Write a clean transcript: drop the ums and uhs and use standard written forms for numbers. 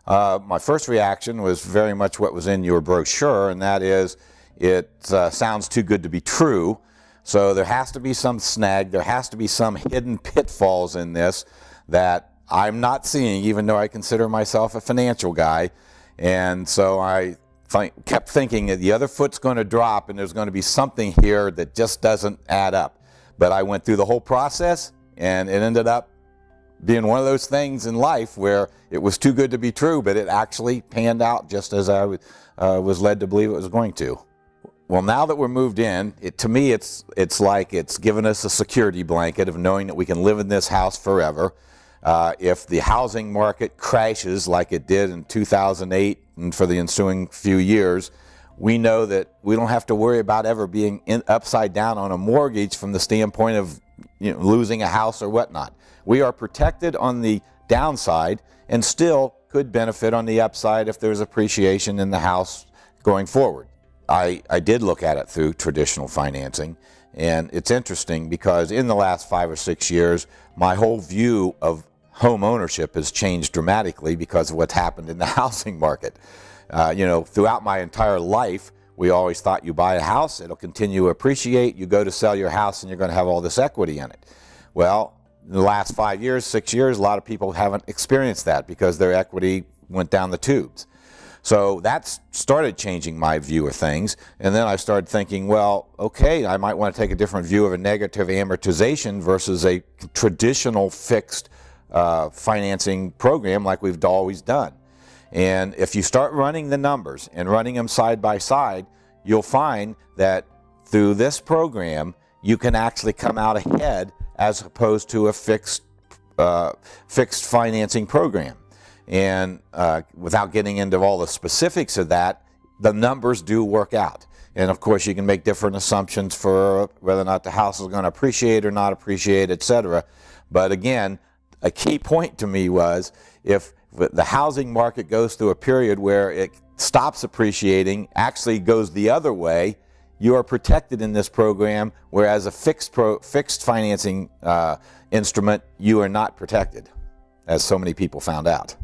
My first reaction was very much what was in your brochure, and that is it sounds too good to be true. So there has to be some snag, there has to be some hidden pitfalls in this that I'm not seeing, even though I consider myself a financial guy. And so I kept thinking that the other foot's going to drop and there's going to be something here that just doesn't add up. But I went through the whole process and it ended up being one of those things in life where it was too good to be true, but it actually panned out just as I was led to believe it was going to. Well, now that we're moved in, to me it's like it's given us a security blanket of knowing that we can live in this house forever. If the housing market crashes like it did in 2008 and for the ensuing few years, we know that we don't have to worry about ever being upside down on a mortgage from the standpoint of losing a house or whatnot. We are protected on the downside and still could benefit on the upside if there's appreciation in the house going forward. I did look at it through traditional financing, and it's interesting because in the last 5 or 6 years, my whole view of home ownership has changed dramatically because of what's happened in the housing market. Throughout my entire life, we always thought you buy a house, it'll continue to appreciate, you go to sell your house and you're going to have all this equity in it. Well, in the last 5 years, 6 years, a lot of people haven't experienced that because their equity went down the tubes. So that started changing my view of things, and then I started thinking, well, okay, I might want to take a different view of a negative amortization versus a traditional fixed financing program like we've always done. And if you start running the numbers and running them side by side, you'll find that through this program you can actually come out ahead as opposed to a fixed financing program. And without getting into all the specifics of that, the numbers do work out. And of course you can make different assumptions for whether or not the house is going to appreciate or not appreciate, etc. But again, a key point to me was if the housing market goes through a period where it stops appreciating, actually goes the other way, you are protected in this program, whereas a fixed financing instrument, you are not protected, as so many people found out.